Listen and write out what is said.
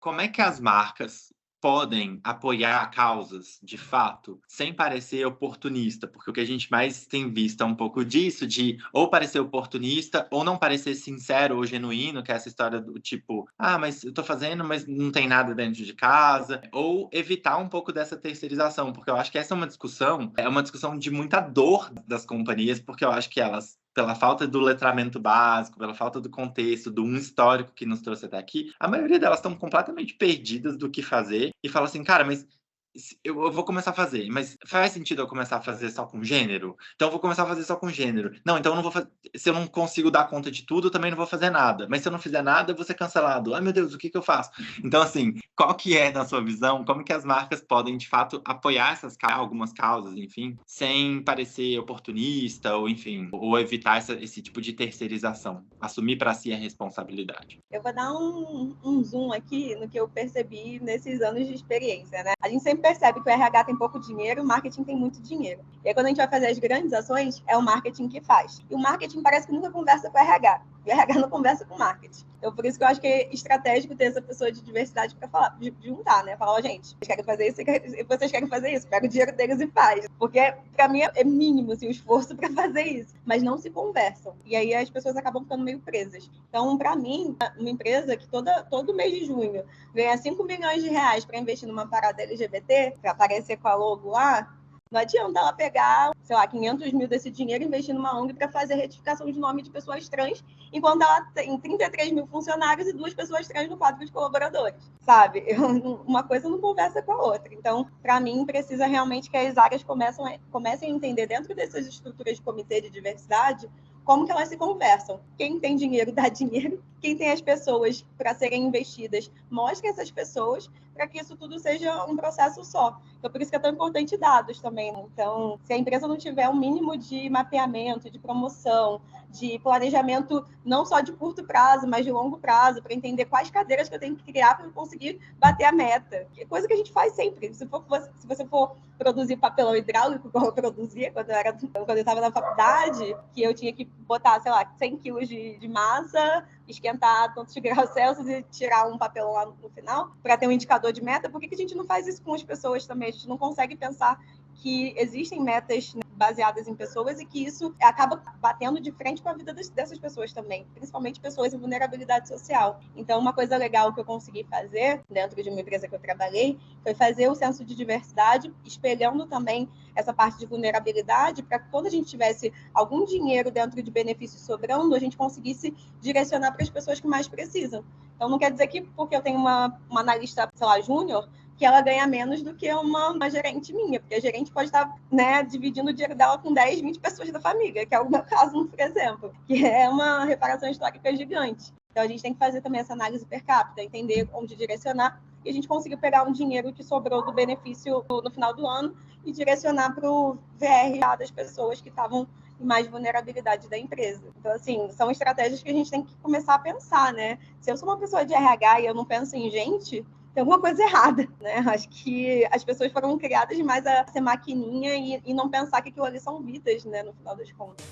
Como é que as marcas podem apoiar causas, de fato, sem parecer oportunista? Porque o que a gente mais tem visto é um pouco disso, de ou parecer oportunista ou não parecer sincero ou genuíno, que é essa história do tipo: "Ah, mas eu tô fazendo, mas não tem nada dentro de casa", ou evitar um pouco dessa terceirização, porque eu acho que essa é uma discussão de muita dor das companhias, porque eu acho que elas, pela falta do letramento básico, pela falta do contexto, do histórico que nos trouxe até aqui, a maioria delas estão completamente perdidas do que fazer e fala assim: "Cara, mas eu vou começar a fazer, mas faz sentido eu começar a fazer só com gênero? Então eu vou começar a fazer só com gênero. Não, então eu não vou fazer. Se eu não consigo dar conta de tudo, eu também não vou fazer nada. Mas se eu não fizer nada, eu vou ser cancelado. Ai, meu Deus, o que que eu faço?" Então, assim, qual que é, na sua visão, como que as marcas podem, de fato, apoiar algumas causas, enfim, sem parecer oportunista ou, enfim, ou evitar esse tipo de terceirização, assumir para si a responsabilidade? Eu vou dar um zoom aqui no que eu percebi nesses anos de experiência, né? A gente sempre percebe que o RH tem pouco dinheiro, o marketing tem muito dinheiro. E aí, quando a gente vai fazer as grandes ações, é o marketing que faz. E o marketing parece que nunca conversa com o RH. E o RH não conversa com o marketing. Então, por isso que eu acho que é estratégico ter essa pessoa de diversidade para falar, de juntar, né? Falar, ó, gente, vocês querem fazer isso, vocês querem fazer isso, pega o dinheiro deles e faz. Porque, para mim, é mínimo assim, o esforço para fazer isso. Mas não se conversam. E aí as pessoas acabam ficando meio presas. Então, para mim, uma empresa que todo mês de junho ganha 5 milhões de reais para investir numa parada LGBT, para aparecer com a logo lá, não adianta ela pegar, sei lá, 500 mil desse dinheiro e investir numa ONG para fazer retificação de nome de pessoas trans, enquanto ela tem 33 mil funcionários e 2 pessoas trans no quadro de colaboradores, sabe? Uma coisa não conversa com a outra. Então, para mim, precisa realmente que as áreas comecem a entender dentro dessas estruturas de comitê de diversidade como que elas se conversam. Quem tem dinheiro dá dinheiro, quem tem as pessoas para serem investidas mostra essas pessoas para que isso tudo seja um processo só. Então, por isso que é tão importante dados também, né? Então, se a empresa não tiver um mínimo de mapeamento, de promoção, de planejamento não só de curto prazo, mas de longo prazo, para entender quais cadeiras que eu tenho que criar para conseguir bater a meta. Que é coisa que a gente faz sempre. Se você for produzir papelão hidráulico, como eu produzia quando eu estava na faculdade, que eu tinha que botar, sei lá, 100 quilos de massa, esquentar tantos graus Celsius e tirar um papelão lá no final, para ter um indicador de meta. Por que a gente não faz isso com as pessoas também? A gente não consegue pensar que existem metas baseadas em pessoas e que isso acaba batendo de frente com a vida dessas pessoas também, principalmente pessoas em vulnerabilidade social. Então, uma coisa legal que eu consegui fazer dentro de uma empresa que eu trabalhei foi fazer o censo de diversidade, espelhando também essa parte de vulnerabilidade, para que quando a gente tivesse algum dinheiro dentro de benefícios sobrando, a gente conseguisse direcionar para as pessoas que mais precisam. Então, não quer dizer que porque eu tenho uma analista, sei lá, júnior, que ela ganha menos do que uma gerente minha, porque a gerente pode estar, né, dividindo o dinheiro dela com 10, 20 pessoas da família, que é o meu caso, por exemplo, que é uma reparação histórica gigante. Então, a gente tem que fazer também essa análise per capita, entender onde direcionar, e a gente conseguiu pegar um dinheiro que sobrou do benefício no final do ano e direcionar para o VR das pessoas que estavam em mais vulnerabilidade da empresa. Então, assim, são estratégias que a gente tem que começar a pensar, né? Se eu sou uma pessoa de RH e eu não penso em gente, tem alguma coisa errada, né? Acho que as pessoas foram criadas mais a ser maquininha e não pensar que aquilo ali são vidas, né, no final das contas.